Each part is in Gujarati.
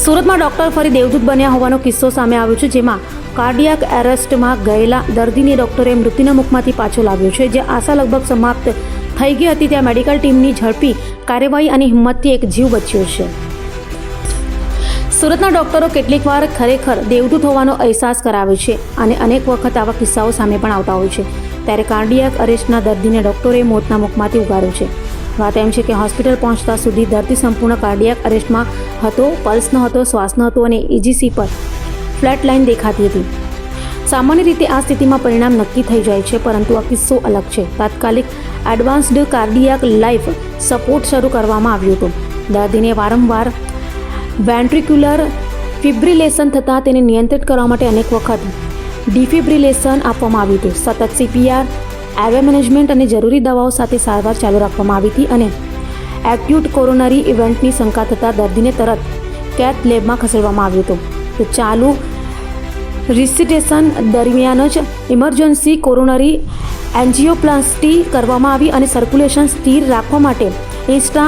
સુરતમાં ડોક્ટર ફરી દેવદૂત બન્યા હોવાનો કિસ્સો સામે આવ્યો છે, જેમાં કાર્ડિયાક એરેસ્ટમાં ગયેલા દર્દીને ડોક્ટરે મૃત્યુના મુખમાંથી પાછો લાવ્યો છે. જે આશા લગભગ સમાપ્ત થઈ ગઈ હતી, ત્યાં મેડિકલ ટીમની ઝડપી કાર્યવાહી અને હિંમતથી એક જીવ બચ્યો છે. સુરતના ડોક્ટરો કેટલીકવાર ખરેખર દેવદૂત હોવાનો અહેસાસ કરાવે છે અને અનેક વખત આવા કિસ્સાઓ સામે પણ આવતા હોય છે. ત્યારે કાર્ડિયાક અરેસ્ટના દર્દીને ડોક્ટરે મોતના મુખમાંથી ઉગાર્યો છે. વાત એમ છે કે હોસ્પિટલ પહોંચતા સુધી દર્દી સંપૂર્ણ કાર્ડિયાક અરેસ્ટમાં હતો, પલ્સ ન હતો, શ્વાસ ન હતો અને EGC પર ફ્લેટ લાઇન દેખાતી હતી. સામાન્ય રીતે આ સ્થિતિમાં પરિણામ નક્કી થઈ જાય છે, પરંતુ આ કિસ્સો અલગ છે. તાત્કાલિક એડવાન્સ્ડ કાર્ડિયાક લાઈફ સપોર્ટ શરૂ કરવામાં આવ્યું હતું. દર્દીને વારંવાર વેન્ટ્રિક્યુલર ફિબ્રિલેશન થતાં તેને નિયંત્રિત કરવા માટે અનેક વખત ડિફિબ્રિલેશન આપવામાં આવ્યું હતું. સતત CPR, એરવે મેનેજમેન્ટ અને જરૂરી દવાઓ સાથે સારવાર ચાલુ રાખવામાં આવી હતી અને એક્યુટ કોરોનરી ઇવેન્ટની શંકા થતાં દર્દીને તરત કેથ લેબમાં ખસેડવામાં આવ્યું હતું. તો ચાલુ રિસિટેશન દરમિયાન જ ઇમરજન્સી કોરોનરી એન્જિયોપ્લાસ્ટી કરવામાં આવી અને સર્ક્યુલેશન સ્થિર રાખવા માટે ઇન્સ્ટા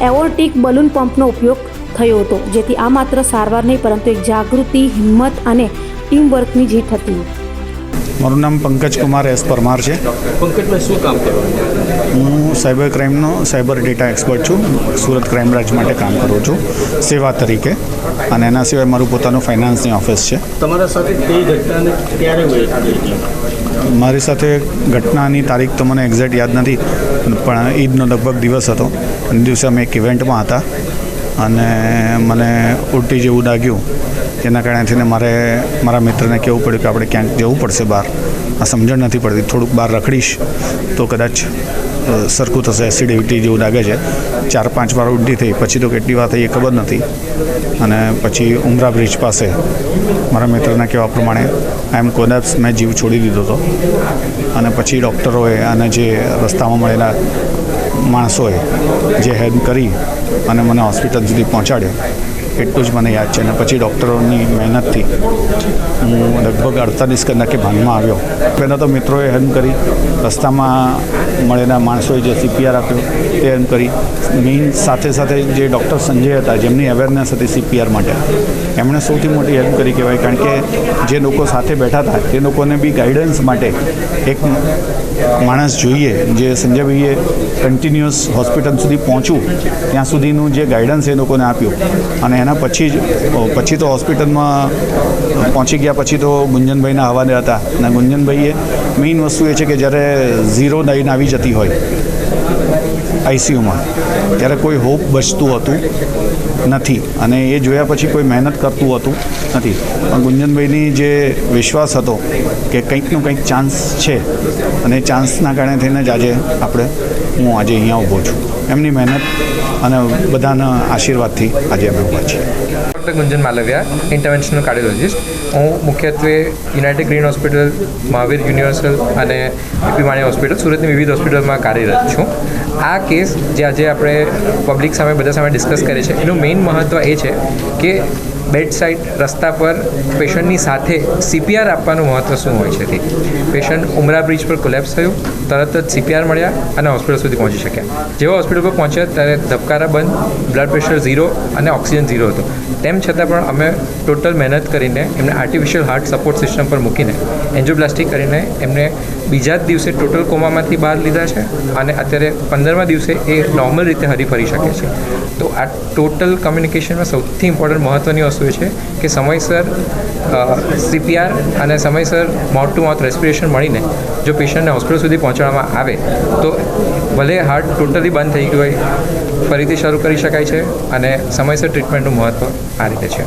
એઓર્ટિક બલૂન પંપનો ઉપયોગ થયો હતો, જેથી આ માત્ર સારવાર નહીં પરંતુ એક જાગૃતિ, હિંમત અને ટીમવર્કની જીત હતી. મારું નામ પંકજ કુમાર એસ પરમાર છે. પંકજભાઈ, શું કામ કરવાનું? હું સાયબર ક્રાઇમનો સાયબર ડેટા એક્સપર્ટ છું. સુરત ક્રાઇમ બ્રાન્ચ માટે કામ કરું છું સેવા તરીકે, અને એના સિવાય મારું પોતાનું ફાઇનાન્સની ઓફિસ છે. તમારા સાથે કઈ ઘટનાને ક્યારે હતી? મારી સાથે ઘટનાની તારીખ તો મને એક્ઝેક્ટ યાદ નથી, પણ ઈદનો લગભગ દિવસ હતો. એ દિવસે અમે એક ઇવેન્ટમાં હતા અને મને ઉલટી જેવું લાગ્યું. જેના કારણેથી મારા મિત્રને કહેવું પડ્યું કે આપણે ક્યાંક જવું પડશે બહાર, આ સમજણ નથી પડતી, થોડુંક બહાર રખડીશ તો કદાચ સરખું થશે. એસિડિટી જેવું લાગે છે. 4-5 વાર ઉલટી થઈ, પછી તો કેટલી વાર થઈ એ ખબર નથી. અને પછી ઉમરા બ્રિજ પાસે મારા મિત્રના કહેવા પ્રમાણે આઈ કોલેપ્સ, મેં જીવ છોડી દીધો હતો. અને પછી ડૉક્ટરોએ અને જે રસ્તામાં મળેલા માણસોએ જે હેલ્પ કરી અને મને હોસ્પિટલ સુધી પહોંચાડ્યો, એટલું જ મને યાદ છે. અને પછી ડૉક્ટરોની મહેનતથી હું લગભગ 48 કલાકે ભાનમાં આવ્યો. પહેલાં તો મિત્રોએ હેલ્પ કરી, રસ્તામાં મળેલા માણસોએ જે CPR આપ્યો તે હેલ્પ કરી. મેઇન સાથે સાથે જે ડૉક્ટર સંજય હતા, જેમની અવેરનેસ હતી CPR માટે, એમણે સૌથી મોટી હેલ્પ કરી કહેવાય. કારણ કે જે લોકો સાથે બેઠા હતા તે લોકોને બી ગાઈડન્સ માટે એક માણસ જોઈએ. જે સંજયભાઈએ કન્ટિન્યુઅસ હોસ્પિટલ સુધી પહોંચવું ત્યાં સુધીનું જે ગાઈડન્સ એ લોકોને આપ્યું. અને એના પછી તો હોસ્પિટલમાં પહોંચી ગયા પછી તો ગુંજનભાઈના હવાલે હતા. અને ગુંજનભાઈએ મેઇન વસ્તુ એ છે કે જ્યારે 0 લાઈન આવી જતી હોય ICUમાં, ત્યારે કોઈ હોપ બચતું હતું નથી, અને એ જોયા પછી કોઈ મહેનત કરતું હતું નથી. પણ ગુંજનભાઈની જે વિશ્વાસ હતો કે કંઈકનું કંઈક ચાન્સ છે, અને ચાન્સના કારણે થઈને જ આજે હું આજે અહીંયા ઊભો છું. એમની મહેનત અને બધાના આશીર્વાદથી આજે અમે ઊભા છીએ. ડૉક્ટર ગુંજન માલવિયા, ઇન્ટરવેન્શનલ કાર્ડિયોલોજિસ્ટ. હું મુખ્યત્વે United green hospital, Mahavir universal અને પીપી હોસ્પિટલ, સુરતની વિવિધ હોસ્પિટલમાં કાર્યરત છું. આ કેસ જે આજે આપણે પબ્લિક સામે બધા સામે ડિસ્કસ કરીએ છીએ, એનું મેઇન મહત્ત્વ એ છે કે બેડ સાઇડ રસ્તા પર પેશન્ટની સાથે CPR આપવાનું મહત્ત્વ શું હોય છે. પેશન્ટ ઉમરા બ્રિજ પર કોલેપ્સ થયું, તરત જ CPR મળ્યા અને હોસ્પિટલ સુધી પહોંચી શક્યા. જેવો હોસ્પિટલ પર પહોંચ્યા ત્યારે ધબકારા બંધ, બ્લડ પ્રેશર 0 અને ઓક્સિજન 0 હતો. તેમ છતાં પણ અમે ટોટલ મહેનત કરીને એમને આર્ટિફિશિયલ હાર્ટ સપોર્ટ સિસ્ટમ પર મૂકીને એન્જિયોપ્લાસ્ટી કરીને એમને બીજા જ દિવસે ટોટલ કોમામાંથી બહાર લીધા છે અને અત્યારે 15મા દિવસે એ નોર્મલ રીતે હરીફરી શકે છે. તો આ ટોટલ કમ્યુનિકેશનમાં સૌથી ઇમ્પોર્ટન્ટ મહત્ત્વની વસ્તુ એ છે કે સમયસર CPR અને સમયસર માઉથ ટુ માઉથ રેસ્પિરેશન મળીને જો પેશન્ટને હોસ્પિટલ સુધી પહોંચાડવામાં આવે તો ભલે હાર્ટ ટોટલી બંધ થઈ ગયું હોય, ફરીથી શરૂ કરી શકાય છે. અને સમયસર ટ્રીટમેન્ટનું મહત્ત્વ આ રીતે છે.